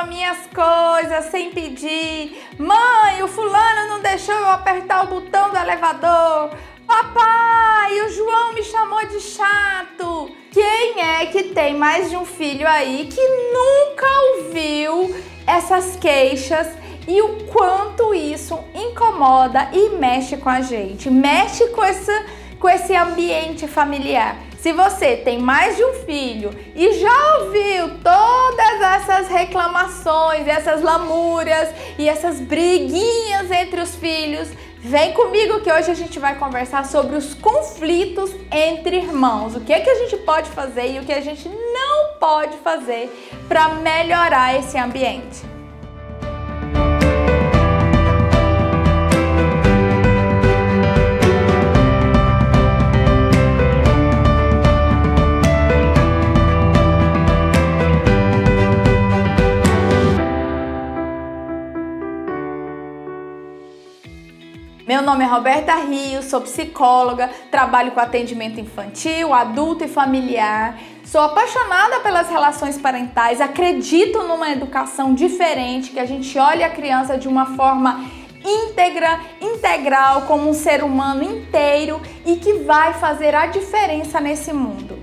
minhas coisas sem pedir. Mãe, o fulano não deixou eu apertar o botão do elevador. Papai, o João me chamou de chato. Quem é que tem mais de um filho aí que nunca ouviu essas queixas e o quanto isso incomoda e mexe com a gente? Mexe com esse ambiente familiar. Se você tem mais de um filho e já ouviu todas essas reclamações, essas lamúrias e essas briguinhas entre os filhos, vem comigo que hoje a gente vai conversar sobre os conflitos entre irmãos. O que é que a gente pode fazer e o que a gente não pode fazer para melhorar esse ambiente. Meu nome é Roberta Rios, sou psicóloga, trabalho com atendimento infantil, adulto e familiar. Sou apaixonada pelas relações parentais, acredito numa educação diferente, que a gente olhe a criança de uma forma íntegra, integral, como um ser humano inteiro e que vai fazer a diferença nesse mundo.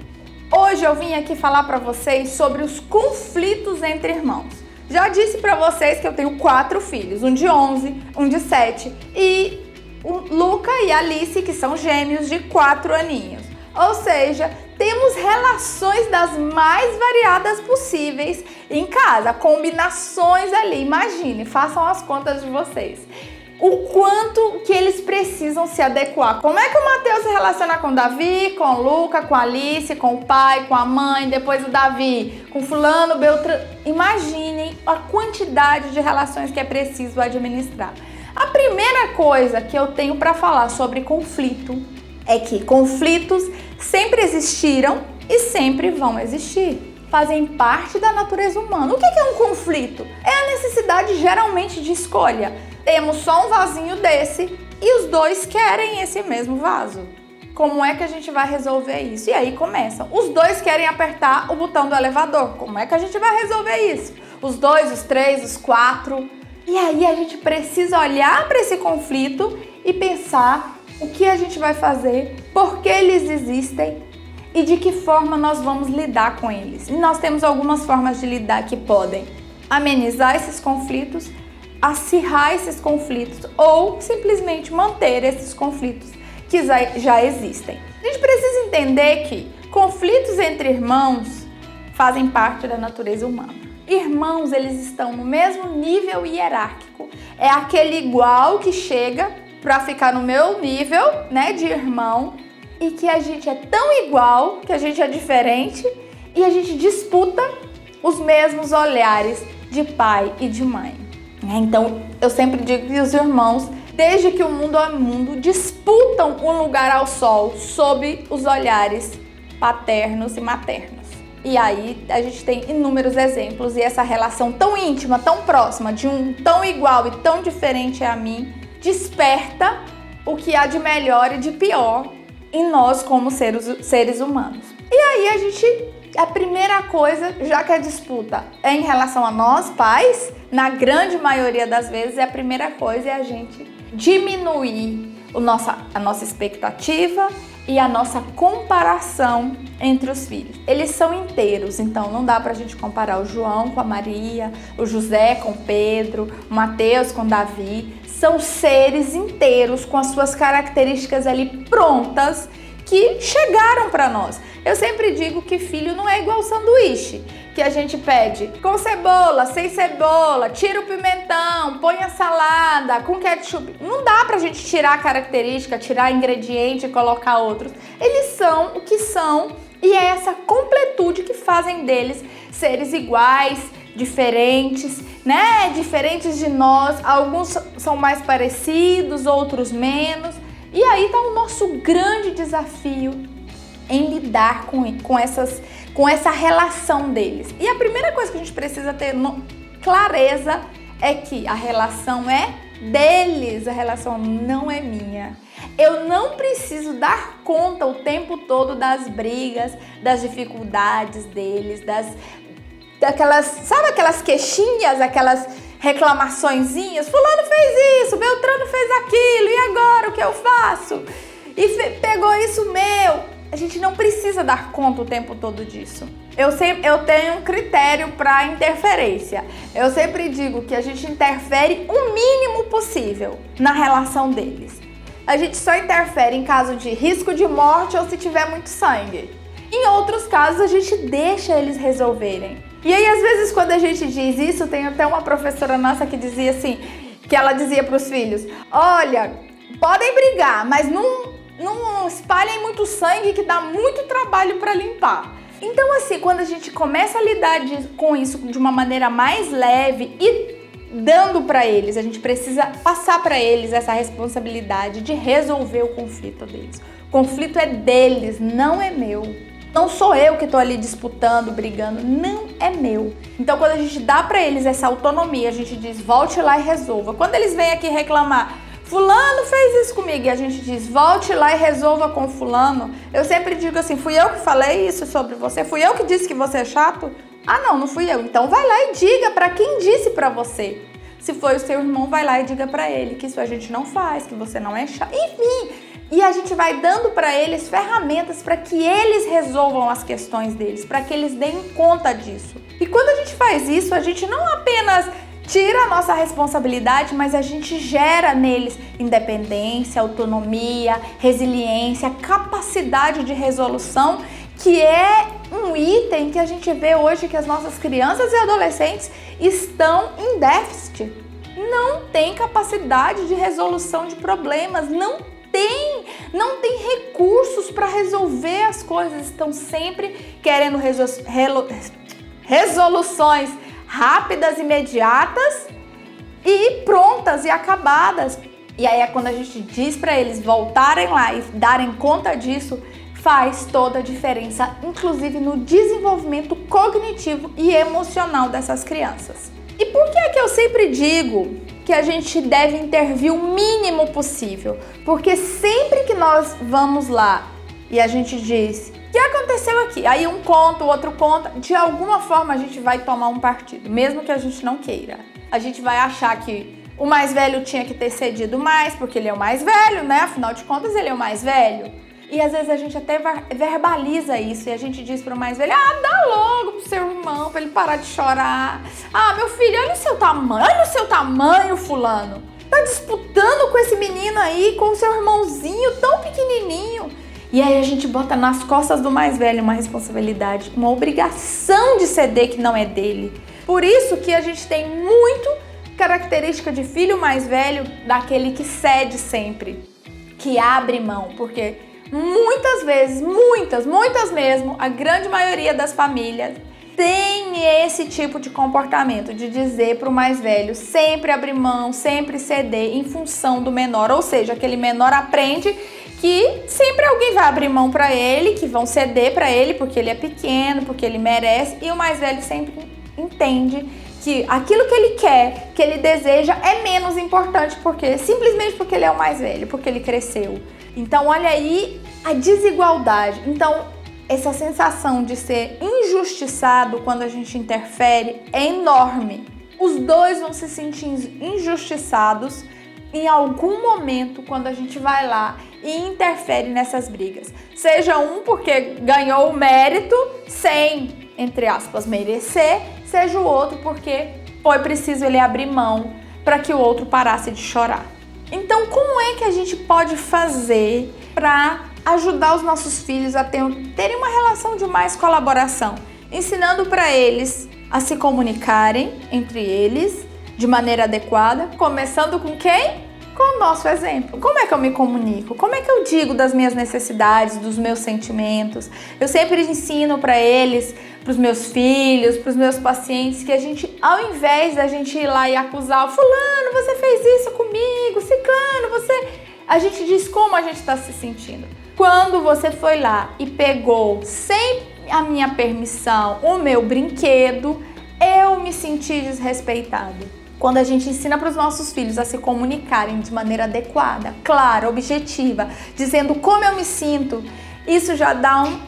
Hoje eu vim aqui falar para vocês sobre os conflitos entre irmãos. Já disse para vocês que eu tenho 4 filhos, um de 11, um de 7 e o Luca e a Alice, que são gêmeos de 4 aninhos. Ou seja, temos relações das mais variadas possíveis em casa, combinações ali. Imagine, façam as contas de vocês. O quanto que eles precisam se adequar. Como é que o Mateus se relaciona com o Davi, com o Luca, com a Alice, com o pai, com a mãe, depois o Davi, com fulano, Beltrano. Imaginem a quantidade de relações que é preciso administrar. A primeira coisa que eu tenho para falar sobre conflito é que conflitos sempre existiram e sempre vão existir. Fazem parte da natureza humana. O que é um conflito? É a necessidade geralmente de escolha. Temos só um vasinho desse e os dois querem esse mesmo vaso. Como é que a gente vai resolver isso? E aí começam. Os dois querem apertar o botão do elevador. Como é que a gente vai resolver isso? Os 2, os 3, os 4... E aí a gente precisa olhar para esse conflito e pensar o que a gente vai fazer, por que eles existem e de que forma nós vamos lidar com eles. E nós temos algumas formas de lidar que podem amenizar esses conflitos, acirrar esses conflitos ou simplesmente manter esses conflitos que já existem. A gente precisa entender que conflitos entre irmãos fazem parte da natureza humana. Irmãos, eles estão no mesmo nível hierárquico. É aquele igual que chega para ficar no meu nível, né, de irmão, e que a gente é tão igual, que a gente é diferente e a gente disputa os mesmos olhares de pai e de mãe. Então, eu sempre digo que os irmãos, desde que o mundo é mundo, disputam um lugar ao sol sob os olhares paternos e maternos. E aí a gente tem inúmeros exemplos e essa relação tão íntima, tão próxima, de um tão igual e tão diferente a mim, desperta o que há de melhor e de pior em nós como seres humanos. E aí a primeira coisa, já que a disputa é em relação a nós, pais, na grande maioria das vezes, a primeira coisa é a gente diminuir a nossa expectativa e a nossa comparação entre os filhos. Eles são inteiros, então não dá pra gente comparar o João com a Maria, o José com o Pedro, o Mateus com o Davi. São seres inteiros com as suas características ali prontas que chegaram para nós. Eu sempre digo que filho não é igual sanduíche, que a gente pede com cebola, sem cebola, tira o pimentão, põe a salada, com ketchup. Não dá pra gente tirar a característica, tirar ingrediente e colocar outros. Eles são o que são e é essa completude que fazem deles seres iguais, diferentes, né? Diferentes de nós. Alguns são mais parecidos, outros menos. E aí está o nosso grande desafio em lidar com essa relação deles. E a primeira coisa que a gente precisa ter clareza é que a relação é deles, a relação não é minha. Eu não preciso dar conta o tempo todo das brigas, das dificuldades deles, sabe aquelas queixinhas, aquelas reclamaçõezinhas? Fulano fez isso, Beltrano fez aquilo, e agora o que eu faço? E pegou isso meu. A gente não precisa dar conta o tempo todo disso. Eu tenho um critério para interferência. Eu sempre digo que a gente interfere o mínimo possível na relação deles. A gente só interfere em caso de risco de morte ou se tiver muito sangue. Em outros casos, a gente deixa eles resolverem. E aí, às vezes, quando a gente diz isso, tem até uma professora nossa que dizia assim, que ela dizia para os filhos: olha, podem brigar, mas não espalhem muito sangue que dá muito trabalho para limpar. Então, assim, quando a gente começa a lidar com isso de uma maneira mais leve e dando para eles, a gente precisa passar para eles essa responsabilidade de resolver o conflito deles. O conflito é deles, não é meu. Não sou eu que estou ali disputando, brigando, não é meu. Então, quando a gente dá para eles essa autonomia, a gente diz, volte lá e resolva. Quando eles vêm aqui reclamar, fulano fez isso comigo, e a gente diz, volte lá e resolva com fulano. Eu sempre digo assim, fui eu que falei isso sobre você? Fui eu que disse que você é chato? Ah, não fui eu. Então vai lá e diga para quem disse para você. Se foi o seu irmão, vai lá e diga para ele que isso a gente não faz, que você não é chato. Enfim, e a gente vai dando para eles ferramentas para que eles resolvam as questões deles, para que eles deem conta disso. E quando a gente faz isso, a gente não apenas tira a nossa responsabilidade, mas a gente gera neles independência, autonomia, resiliência, capacidade de resolução, que é um item que a gente vê hoje que as nossas crianças e adolescentes estão em déficit. Não tem capacidade de resolução de problemas, não tem recursos para resolver as coisas, estão sempre querendo resoluções rápidas, imediatas e prontas e acabadas. E aí é quando a gente diz para eles voltarem lá e darem conta disso, faz toda a diferença, inclusive no desenvolvimento cognitivo e emocional dessas crianças. E por que é que eu sempre digo que a gente deve intervir o mínimo possível? Porque sempre que nós vamos lá e a gente diz, o que aconteceu aqui? Aí um conta, o outro conta, de alguma forma a gente vai tomar um partido, mesmo que a gente não queira. A gente vai achar que o mais velho tinha que ter cedido mais, porque ele é o mais velho, né? Afinal de contas, ele é o mais velho. E às vezes a gente até verbaliza isso e a gente diz para o mais velho, dá logo pro seu irmão para ele parar de chorar. Meu filho, olha o seu tamanho, fulano. Tá disputando com esse menino aí, com o seu irmãozinho tão pequenininho. E aí a gente bota nas costas do mais velho uma responsabilidade, uma obrigação de ceder que não é dele. Por isso que a gente tem muito característica de filho mais velho daquele que cede sempre, que abre mão, porque muitas vezes, muitas mesmo, a grande maioria das famílias tem esse tipo de comportamento de dizer para o mais velho sempre abrir mão, sempre ceder em função do menor, ou seja, aquele menor aprende que sempre alguém vai abrir mão para ele, que vão ceder para ele porque ele é pequeno, porque ele merece, e o mais velho sempre entende que aquilo que ele quer, que ele deseja é menos importante simplesmente porque ele é o mais velho, porque ele cresceu. Então, olha aí a desigualdade. Então, essa sensação de ser injustiçado quando a gente interfere é enorme. Os dois vão se sentir injustiçados em algum momento quando a gente vai lá e interfere nessas brigas. Seja um porque ganhou o mérito sem, entre aspas, merecer, seja o outro porque foi preciso ele abrir mão para que o outro parasse de chorar. Então, como é que a gente pode fazer para ajudar os nossos filhos a terem uma relação de mais colaboração? Ensinando para eles a se comunicarem entre eles de maneira adequada, começando com quem? Com o nosso exemplo. Como é que eu me comunico? Como é que eu digo das minhas necessidades, dos meus sentimentos? Eu sempre ensino para eles, para os meus filhos, para os meus pacientes, que a gente, ao invés da gente ir lá e acusar, fulano, você fez isso comigo, ciclano, a gente diz como a gente está se sentindo. Quando você foi lá e pegou, sem a minha permissão, o meu brinquedo, eu me senti desrespeitado. Quando a gente ensina para os nossos filhos a se comunicarem de maneira adequada, clara, objetiva, dizendo como eu me sinto, isso já dá um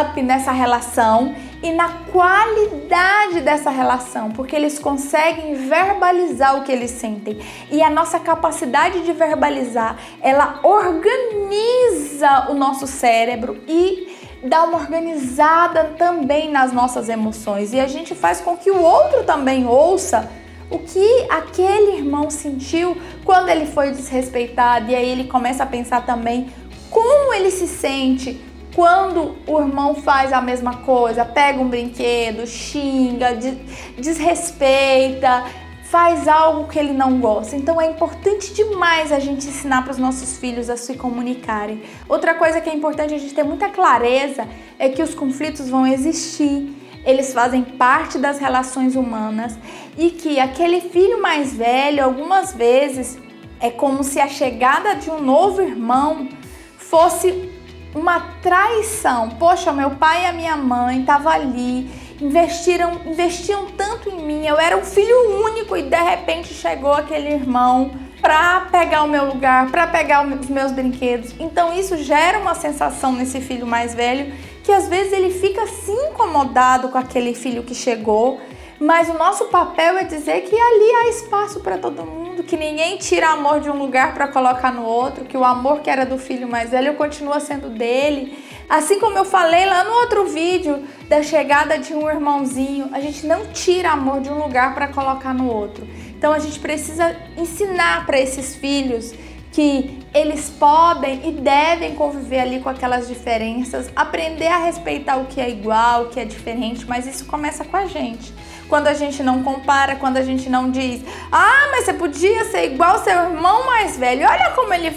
up nessa relação e na qualidade dessa relação, porque eles conseguem verbalizar o que eles sentem. E a nossa capacidade de verbalizar, ela organiza o nosso cérebro e dá uma organizada também nas nossas emoções. E a gente faz com que o outro também ouça o que aquele irmão sentiu quando ele foi desrespeitado. E aí ele começa a pensar também como ele se sente quando o irmão faz a mesma coisa, pega um brinquedo, xinga, desrespeita, faz algo que ele não gosta. Então é importante demais a gente ensinar para os nossos filhos a se comunicarem. Outra coisa que é importante a gente ter muita clareza é que os conflitos vão existir. Eles fazem parte das relações humanas e que aquele filho mais velho, algumas vezes, é como se a chegada de um novo irmão fosse uma traição. Poxa, meu pai e a minha mãe estavam ali, investiam tanto em mim, eu era um filho único e de repente chegou aquele irmão para pegar o meu lugar, para pegar os meus brinquedos. Então isso gera uma sensação nesse filho mais velho que às vezes ele fica assim incomodado com aquele filho que chegou, mas o nosso papel é dizer que ali há espaço para todo mundo, que ninguém tira amor de um lugar para colocar no outro, que o amor que era do filho mais velho continua sendo dele. Assim como eu falei lá no outro vídeo da chegada de um irmãozinho, a gente não tira amor de um lugar para colocar no outro. Então a gente precisa ensinar para esses filhos que eles podem e devem conviver ali com aquelas diferenças, aprender a respeitar o que é igual, o que é diferente, mas isso começa com a gente. Quando a gente não compara, quando a gente não diz: ah, mas você podia ser igual ao seu irmão mais velho, olha como ele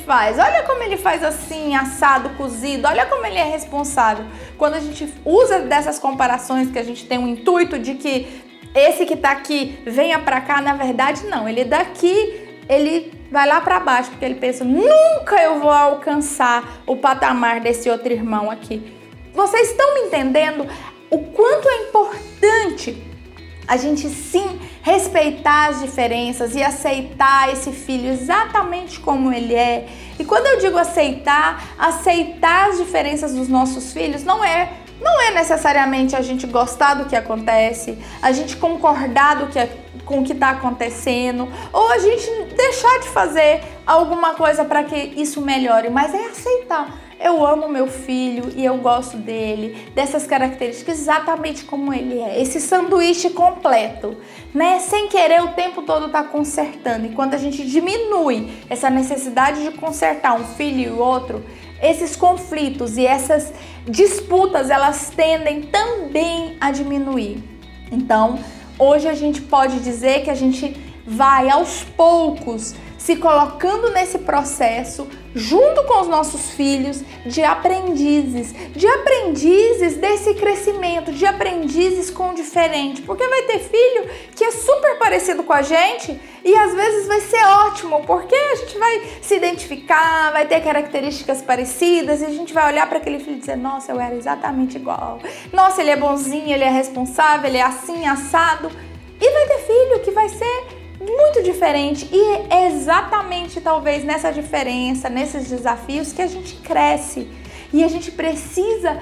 faz assim, assado, cozido, olha como ele é responsável. Quando a gente usa dessas comparações que a gente tem o intuito de que esse que tá aqui venha pra cá, na verdade não, ele daqui, ele vai lá para baixo, porque ele pensa: nunca eu vou alcançar o patamar desse outro irmão aqui. Vocês estão me entendendo o quanto é importante a gente sim respeitar as diferenças e aceitar esse filho exatamente como ele é? E quando eu digo aceitar as diferenças dos nossos filhos, não é necessariamente a gente gostar do que acontece, a gente concordar com o que está acontecendo, ou a gente deixar de fazer alguma coisa para que isso melhore, mas é aceitar. Eu amo meu filho e eu gosto dele, dessas características exatamente como ele é. Esse sanduíche completo, né? Sem querer o tempo todo tá consertando. E quando a gente diminui essa necessidade de consertar um filho e o outro, esses conflitos e essas disputas, elas tendem também a diminuir. Então, hoje a gente pode dizer que a gente vai aos poucos se colocando nesse processo junto com os nossos filhos de aprendizes desse crescimento, de aprendizes com o diferente, porque vai ter filho que é super parecido com a gente e às vezes vai ser ótimo, porque a gente vai se identificar, vai ter características parecidas e a gente vai olhar para aquele filho e dizer: nossa, eu era exatamente igual, nossa, ele é bonzinho, ele é responsável, ele é assim, assado. E vai ter filho que vai ser muito diferente, e é exatamente talvez nessa diferença, nesses desafios que a gente cresce, e a gente precisa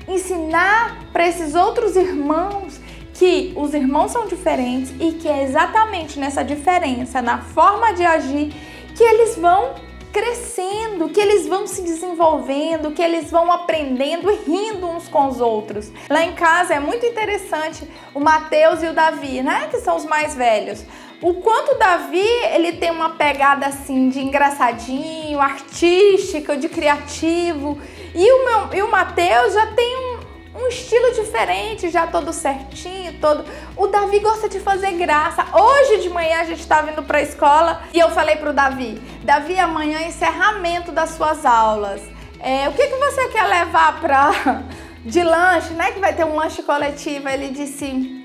ensinar para esses outros irmãos que os irmãos são diferentes e que é exatamente nessa diferença, na forma de agir, que eles vão crescendo, que eles vão se desenvolvendo, que eles vão aprendendo e rindo uns com os outros. Lá em casa é muito interessante o Mateus e o Davi, né, que são os mais velhos. O quanto o Davi, ele tem uma pegada assim de engraçadinho, artística, de criativo, e o Mateus já tem um estilo diferente, já todo certinho, todo. O Davi gosta de fazer graça. Hoje de manhã a gente estava indo para a escola e eu falei pro Davi: Davi, amanhã é encerramento das suas aulas. O que você quer levar de lanche, né? Que vai ter um lanche coletivo. Ele disse: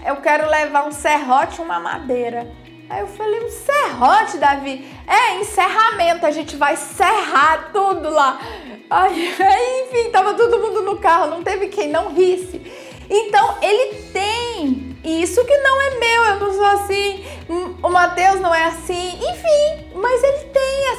eu quero levar um serrote e uma madeira. Aí eu falei: um serrote, Davi? Encerramento, a gente vai serrar tudo lá. Aí, enfim, tava todo mundo no carro, não teve quem não risse. Então, ele tem isso que não é meu, eu não sou assim, o Mateus não é assim, enfim, mas ele tem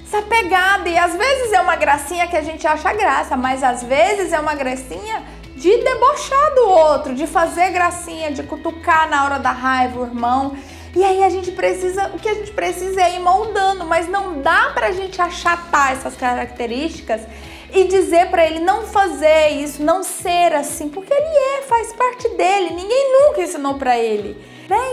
essa pegada. E às vezes é uma gracinha que a gente acha graça, mas às vezes é uma gracinha de debochar do outro, de fazer gracinha, de cutucar na hora da raiva o irmão. E aí o que a gente precisa é ir moldando, mas não dá pra gente achatar essas características e dizer pra ele não fazer isso, não ser assim, porque ele faz parte dele, ninguém nunca ensinou pra ele.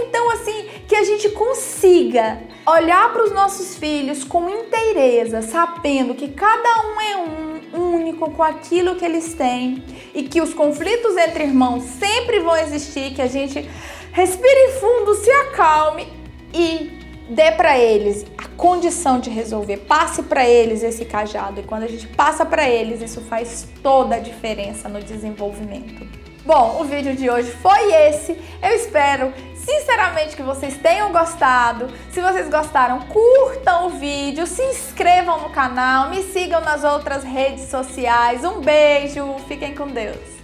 Então, assim, que a gente consiga olhar para os nossos filhos com inteireza, sabendo que cada um é único com aquilo que eles têm e que os conflitos entre irmãos sempre vão existir, que a gente respire fundo, se acalme e dê para eles a condição de resolver, passe para eles esse cajado. E quando a gente passa para eles, isso faz toda a diferença no desenvolvimento. Bom, o vídeo de hoje foi esse. Eu espero sinceramente que vocês tenham gostado. Se vocês gostaram, curtam o vídeo, se inscrevam no canal, me sigam nas outras redes sociais. Um beijo, fiquem com Deus.